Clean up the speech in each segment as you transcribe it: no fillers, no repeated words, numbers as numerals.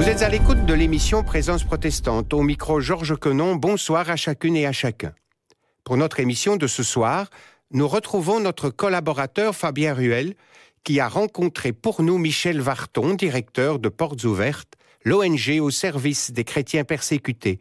Vous êtes à l'écoute de l'émission Présence protestante. Au micro Georges Quenon, bonsoir à chacune et à chacun. Pour notre émission de ce soir, nous retrouvons notre collaborateur Fabien Ruel, qui a rencontré pour nous Michel Varton, directeur de Portes Ouvertes, l'ONG au service des chrétiens persécutés.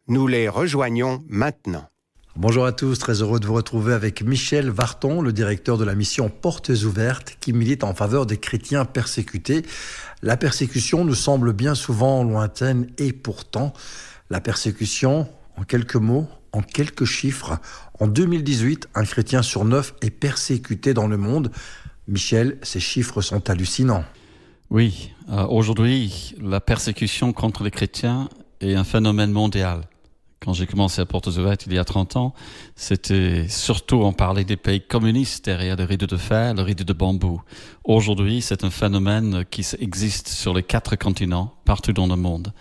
Nous les rejoignons maintenant. Bonjour à tous, très heureux de vous retrouver avec Michel Varton, le directeur de la mission Portes Ouvertes, qui milite en faveur des chrétiens persécutés. La persécution nous semble bien souvent lointaine et pourtant, la persécution, en quelques mots, en quelques chiffres, en 2018, un chrétien sur 9 est persécuté dans le monde. Michel, ces chiffres sont hallucinants. Oui, aujourd'hui, la persécution contre les chrétiens est un phénomène mondial. Quand j'ai commencé à Portes Ouvertes il y a 30 ans, c'était surtout, on parlait des pays communistes derrière le rideau de fer, le rideau de bambou. Aujourd'hui, c'est un phénomène qui existe sur les 4 continents, partout dans le monde.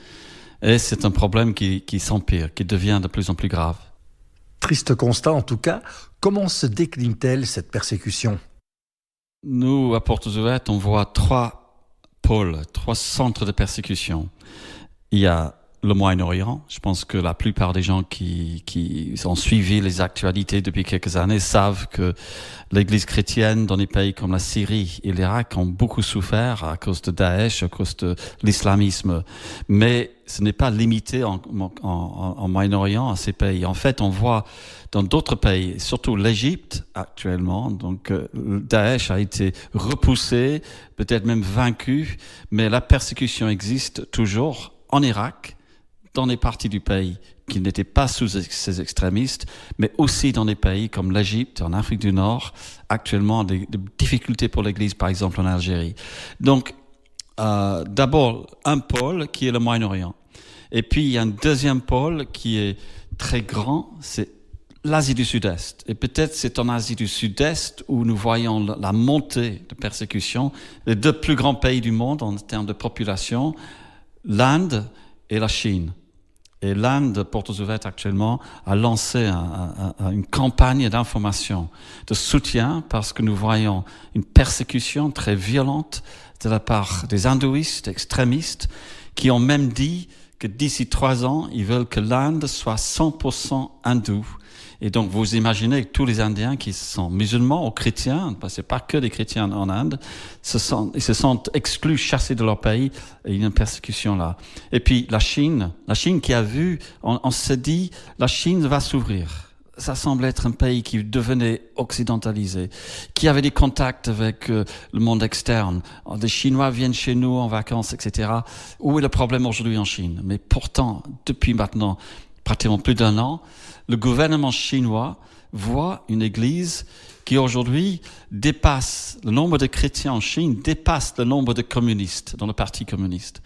Et c'est un problème qui s'empire, qui devient de plus en plus grave. Triste constat en tout cas. Comment se décline-t-elle cette persécution ? Nous, à Portes Ouvertes, on voit 3 pôles, 3 centres de persécution. Il y a le Moyen-Orient. Je pense que la plupart des gens qui ont suivi les actualités depuis quelques années savent que l'Église chrétienne dans des pays comme la Syrie et l'Irak ont beaucoup souffert à cause de Daesh, à cause de l'islamisme. Mais ce n'est pas limité en Moyen-Orient à ces pays. En fait, on voit dans d'autres pays, surtout l'Égypte actuellement, donc Daesh a été repoussé, peut-être même vaincu, mais la persécution existe toujours en Irak, dans des parties du pays qui n'étaient pas sous ces extrémistes, mais aussi dans des pays comme l'Égypte, en Afrique du Nord, actuellement des difficultés pour l'Église, par exemple en Algérie. Donc, d'abord, un pôle qui est le Moyen-Orient. Et puis, il y a un deuxième pôle qui est très grand, c'est l'Asie du Sud-Est. Et peut-être c'est en Asie du Sud-Est où nous voyons la montée de persécution. Les 2 plus grands pays du monde en termes de population, l'Inde et la Chine. Et l'Inde, Portes Ouvertes actuellement, a lancé une campagne d'information, de soutien, parce que nous voyons une persécution très violente de la part des hindouistes extrémistes qui ont même dit que d'ici 3 ans, ils veulent que l'Inde soit 100% hindoue. Et donc, vous imaginez que tous les Indiens qui sont musulmans ou chrétiens, parce que c'est pas que des chrétiens en Inde, ils se sentent exclus, chassés de leur pays, et il y a une persécution là. Et puis, la Chine qui a vu, on se dit, la Chine va s'ouvrir. Ça semble être un pays qui devenait occidentalisé, qui avait des contacts avec le monde externe. Des Chinois viennent chez nous en vacances, etc. Où est le problème aujourd'hui en Chine? Mais pourtant, depuis maintenant pratiquement plus d'1 an, le gouvernement chinois voit une église qui aujourd'hui dépasse, le nombre de chrétiens en Chine dépasse le nombre de communistes dans le parti communiste.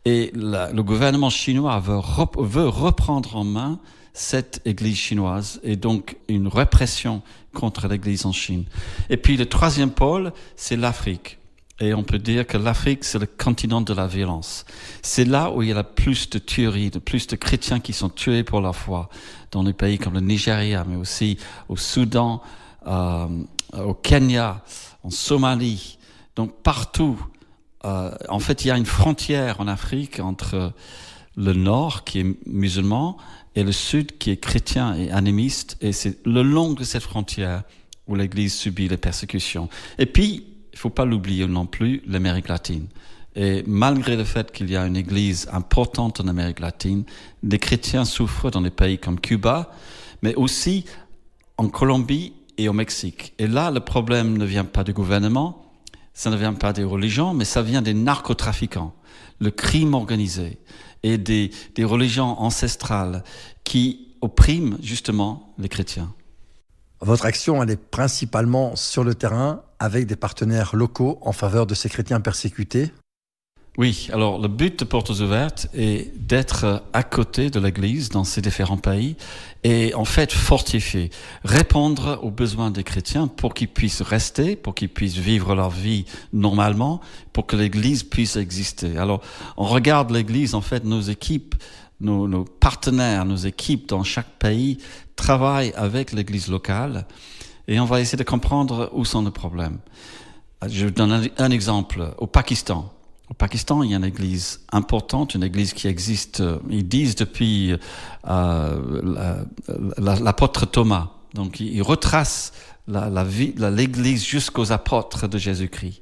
Et le gouvernement chinois veut reprendre en main cette église chinoise et donc une répression contre l'église en Chine. Et puis le 3e pôle, c'est l'Afrique. Et on peut dire que l'Afrique, c'est le continent de la violence. C'est là où il y a le plus de tueries, le plus de chrétiens qui sont tués pour leur foi, dans des pays comme le Nigeria, mais aussi au Soudan, au Kenya, en Somalie. Donc partout, en fait, il y a une frontière en Afrique entre le nord, qui est musulman, et le sud, qui est chrétien et animiste. Et c'est le long de cette frontière où l'Église subit les persécutions. Et puis, il ne faut pas l'oublier non plus, l'Amérique latine. Et malgré le fait qu'il y a une église importante en Amérique latine, des chrétiens souffrent dans des pays comme Cuba, mais aussi en Colombie et au Mexique. Et là, le problème ne vient pas du gouvernement, ça ne vient pas des religions, mais ça vient des narcotrafiquants, le crime organisé et des religions ancestrales qui oppriment justement les chrétiens. Votre action, elle est principalement sur le terrain, avec des partenaires locaux en faveur de ces chrétiens persécutés. Oui, alors le but de Portes Ouvertes est d'être à côté de l'Église dans ces différents pays et en fait fortifier, répondre aux besoins des chrétiens pour qu'ils puissent rester, pour qu'ils puissent vivre leur vie normalement, pour que l'Église puisse exister. Alors on regarde l'Église, en fait nos équipes, nos partenaires, nos équipes dans chaque pays travaillent avec l'Église locale et on va essayer de comprendre où sont les problèmes. Je vous donne un exemple. Au Pakistan, il y a une église importante, une église qui existe, ils disent depuis l'apôtre Thomas. Donc, ils retracent la vie de l'église jusqu'aux apôtres de Jésus-Christ.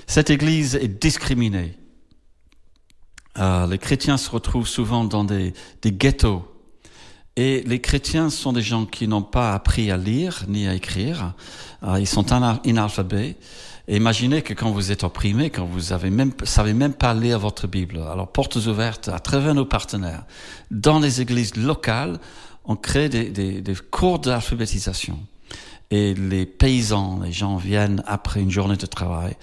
Cette église est discriminée. Les chrétiens se retrouvent souvent dans des ghettos. Et les chrétiens sont des gens qui n'ont pas appris à lire ni à écrire. Ils sont inalphabets. Et imaginez que quand vous êtes opprimé, quand vous savez même pas lire votre Bible. Alors, portes ouvertes à travers nos partenaires. Dans les églises locales, on crée des cours d'alphabétisation. Et les paysans, les gens viennent après une journée de travail.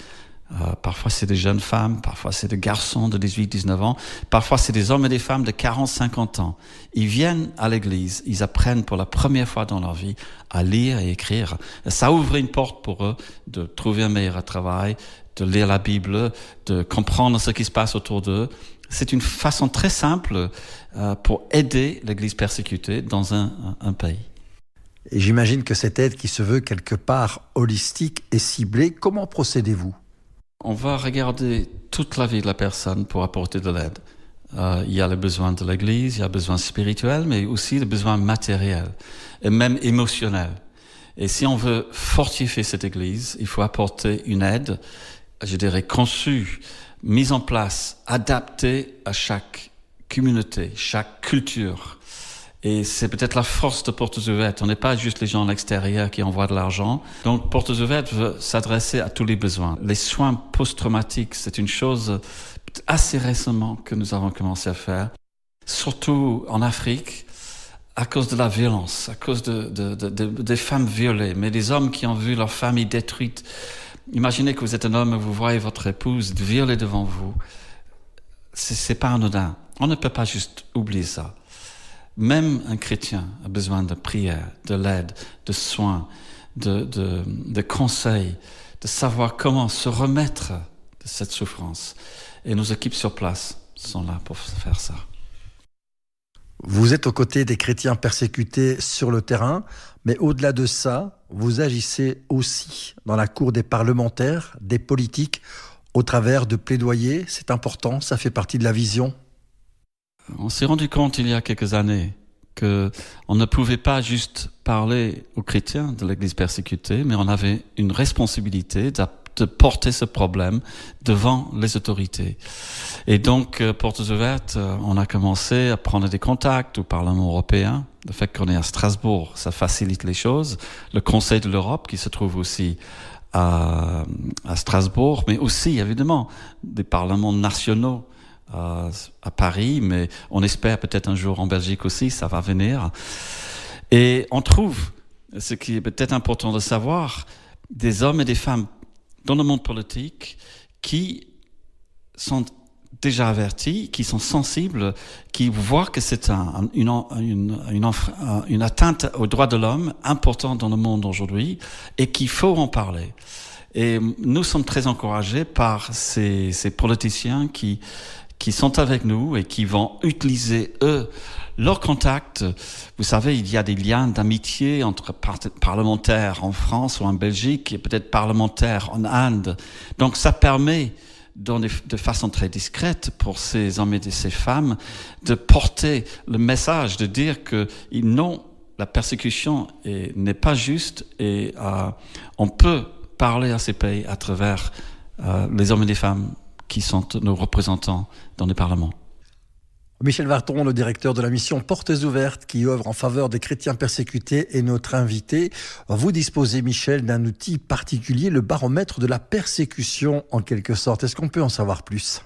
Parfois c'est des jeunes femmes, parfois c'est des garçons de 18-19 ans, parfois c'est des hommes et des femmes de 40-50 ans. Ils viennent à l'église, ils apprennent pour la première fois dans leur vie à lire et écrire. Ça ouvre une porte pour eux de trouver un meilleur travail, de lire la Bible, de comprendre ce qui se passe autour d'eux. C'est une façon très simple pour aider l'église persécutée dans un pays. Et j'imagine que cette aide qui se veut quelque part holistique et ciblée, comment procédez-vous ? On va regarder toute la vie de la personne pour apporter de l'aide. Il y a le besoin de l'Église, il y a le besoin spirituel, mais aussi le besoin matériel et même émotionnel. Et si on veut fortifier cette Église, il faut apporter une aide, je dirais conçue, mise en place, adaptée à chaque communauté, chaque culture. Et c'est peut-être la force de Portes Ouvertes. On n'est pas juste les gens à l'extérieur qui envoient de l'argent. Donc, Portes Ouvertes veut s'adresser à tous les besoins. Les soins post-traumatiques, c'est une chose assez récemment que nous avons commencé à faire. Surtout en Afrique, à cause de la violence, à cause des femmes violées, mais des hommes qui ont vu leur famille détruite. Imaginez que vous êtes un homme et vous voyez votre épouse violée devant vous. C'est pas anodin. On ne peut pas juste oublier ça. Même un chrétien a besoin de prière, de l'aide, de soins, de conseils, de savoir comment se remettre de cette souffrance. Et nos équipes sur place sont là pour faire ça. Vous êtes aux côtés des chrétiens persécutés sur le terrain, mais au-delà de ça, vous agissez aussi dans la cour des parlementaires, des politiques, au travers de plaidoyers. C'est important, ça fait partie de la vision. On s'est rendu compte il y a quelques années que on ne pouvait pas juste parler aux chrétiens de l'Église persécutée, mais on avait une responsabilité de porter ce problème devant les autorités. Et donc, Portes Ouvertes, on a commencé à prendre des contacts au Parlement européen. Le fait qu'on est à Strasbourg, ça facilite les choses. Le Conseil de l'Europe, qui se trouve aussi à Strasbourg, mais aussi, évidemment, des parlements nationaux à Paris, mais on espère peut-être un jour en Belgique aussi, ça va venir. Et on trouve, ce qui est peut-être important de savoir, des hommes et des femmes dans le monde politique qui sont déjà avertis, qui sont sensibles, qui voient que c'est une atteinte aux droits de l'homme importante dans le monde aujourd'hui et qu'il faut en parler. Et nous sommes très encouragés par ces politiciens qui sont avec nous et qui vont utiliser, eux, leurs contacts. Vous savez, il y a des liens d'amitié entre parlementaires en France ou en Belgique et peut-être parlementaires en Inde. Donc ça permet, de façon très discrète pour ces hommes et ces femmes, de porter le message, de dire que non, la persécution n'est pas juste et on peut parler à ces pays à travers les hommes et les femmes qui sont nos représentants dans les parlements. Michel Varton, le directeur de la mission Portes Ouvertes qui œuvre en faveur des chrétiens persécutés, est notre invité. Vous disposez, Michel, d'un outil particulier, le baromètre de la persécution en quelque sorte. Est-ce qu'on peut en savoir plus ?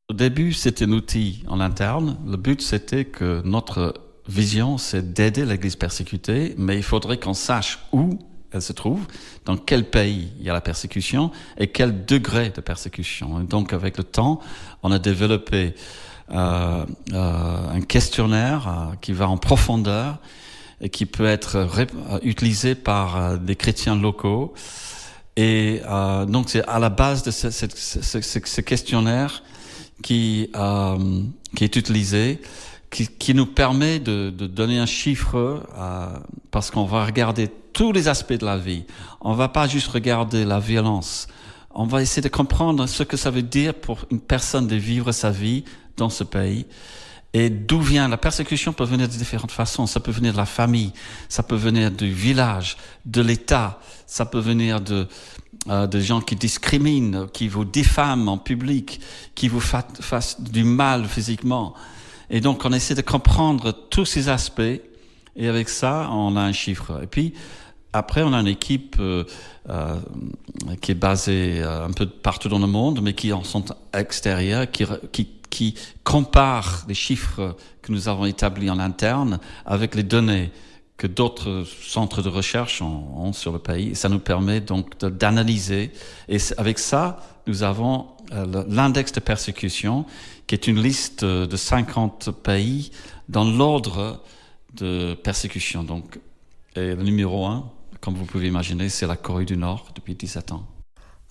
Au début, c'était un outil en interne. Le but, c'était que notre vision, c'est d'aider l'Église persécutée, mais il faudrait qu'on sache où elle se trouve, dans quel pays il y a la persécution et quel degré de persécution. Et donc, avec le temps, on a développé un questionnaire qui va en profondeur et qui peut être utilisé par des chrétiens locaux. Et donc, c'est à la base de ce questionnaire qui est utilisé, qui nous permet de donner un chiffre, parce qu'on va regarder tous les aspects de la vie. On va pas juste regarder la violence. on va essayer de comprendre ce que ça veut dire pour une personne de vivre sa vie dans ce pays. Et d'où vient la persécution peut venir de différentes façons. Ça peut venir de la famille, ça peut venir du village, de l'État, ça peut venir de gens qui discriminent, qui vous diffament en public, qui vous fassent du mal physiquement. Et donc, on essaie de comprendre tous ces aspects. Et avec ça, on a un chiffre. Et puis, après, on a une équipe qui est basée un peu partout dans le monde, mais qui en sont extérieurs, qui compare les chiffres que nous avons établis en interne avec les données que d'autres centres de recherche ont sur le pays. Et ça nous permet donc d'analyser. Et avec ça, nous avons l'index de persécution, qui est une liste de 50 pays dans l'ordre de persécution. Donc, et le numéro 1, comme vous pouvez imaginer, c'est la Corée du Nord depuis 17 ans.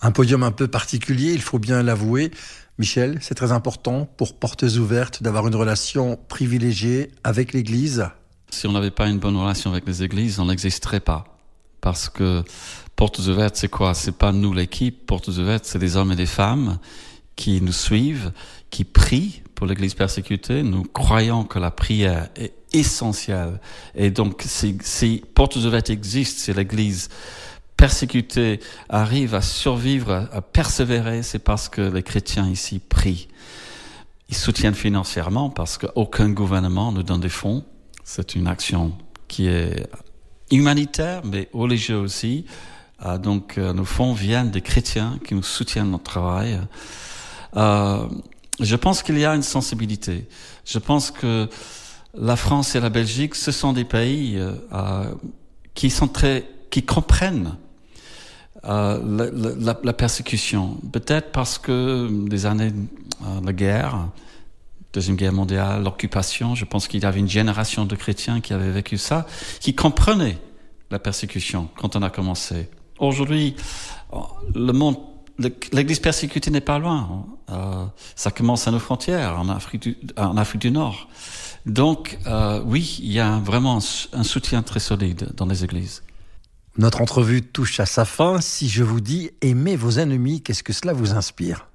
Un podium un peu particulier, il faut bien l'avouer. Michel, c'est très important pour Portes Ouvertes d'avoir une relation privilégiée avec l'Église. Si on n'avait pas une bonne relation avec les églises, on n'existerait pas. Parce que Portes Ouvertes, c'est quoi? C'est pas nous l'équipe. Portes Ouvertes, c'est des hommes et des femmes qui nous suivent, qui prient pour l'Église persécutée. Nous croyons que la prière est essentielle. Et donc, si Portes Ouvertes existe, si l'Église persécutés arrivent à survivre, à persévérer, c'est parce que les chrétiens ici prient. Ils soutiennent financièrement parce qu'aucun gouvernement ne donne des fonds. C'est une action qui est humanitaire, mais religieuse aussi. Donc, nos fonds viennent des chrétiens qui nous soutiennent dans notre travail. Je pense qu'il y a une sensibilité. Je pense que la France et la Belgique, ce sont des pays qui comprennent la persécution. Peut-être parce que des années de guerre, Deuxième Guerre mondiale, l'occupation, je pense qu'il y avait une génération de chrétiens qui avaient vécu ça, qui comprenaient la persécution quand on a commencé. Aujourd'hui, le monde, l'Église persécutée n'est pas loin. Ça commence à nos frontières, en Afrique du Nord. Donc, oui, il y a vraiment un soutien très solide dans les églises. Notre entrevue touche à sa fin. Si je vous dis « aimez vos ennemis », qu'est-ce que cela vous inspire?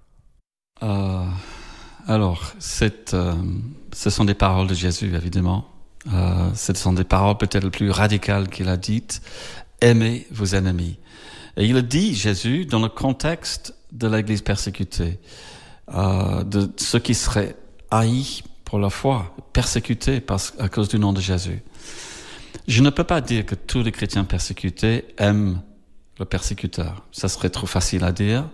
Alors, ce sont des paroles de Jésus, évidemment. Ce sont des paroles peut-être les plus radicales qu'il a dites. Aimez vos ennemis. Et il le dit, Jésus, dans le contexte de l'Église persécutée, de ceux qui seraient haïs pour la foi, persécutés à cause du nom de Jésus. Je ne peux pas dire que tous les chrétiens persécutés aiment le persécuteur. Ça serait trop facile à dire.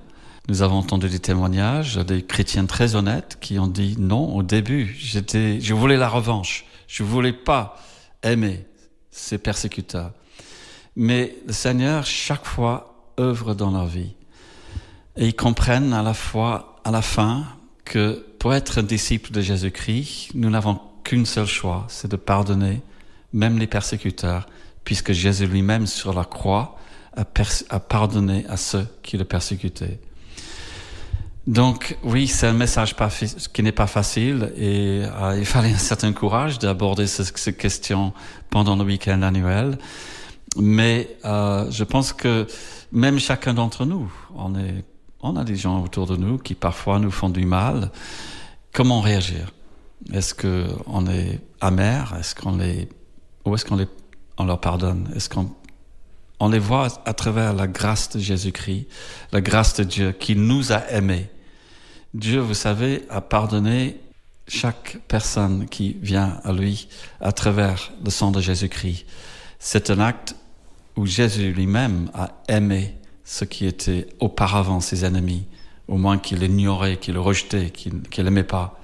Nous avons entendu des témoignages des chrétiens très honnêtes qui ont dit non au début. Je voulais la revanche. Je voulais pas aimer ces persécuteurs. Mais le Seigneur, chaque fois, œuvre dans leur vie. Et ils comprennent à la fin, que pour être un disciple de Jésus-Christ, nous n'avons qu'une seule choix, c'est de pardonner même les persécuteurs, puisque Jésus lui-même sur la croix a pardonné à ceux qui le persécutaient. Donc oui, c'est un message qui n'est pas facile et il fallait un certain courage d'aborder ces questions pendant le week-end annuel. Mais je pense que même chacun d'entre nous, on a des gens autour de nous qui parfois nous font du mal. Comment réagir? Est-ce qu'on est amer? Ou est-ce qu'on leur pardonne? Est-ce qu'on les voit à travers la grâce de Jésus-Christ, la grâce de Dieu qui nous a aimés? Dieu, vous savez, a pardonné chaque personne qui vient à lui à travers le sang de Jésus-Christ. C'est un acte où Jésus lui-même a aimé ceux qui étaient auparavant ses ennemis, au moins qu'il l'ignorait, qu'il le rejetait, qu'il n'aimait pas.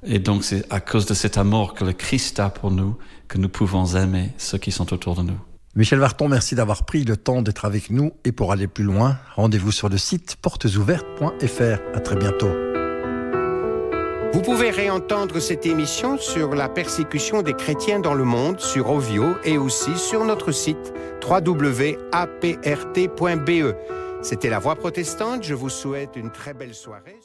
Et donc c'est à cause de cet amour que le Christ a pour nous que nous pouvons aimer ceux qui sont autour de nous. Michel Varton, merci d'avoir pris le temps d'être avec nous. Et pour aller plus loin, rendez-vous sur le site portesouvertes.fr. À très bientôt. Vous pouvez réentendre cette émission sur la persécution des chrétiens dans le monde sur Ovio et aussi sur notre site www.aprt.be. C'était La Voix protestante. Je vous souhaite une très belle soirée.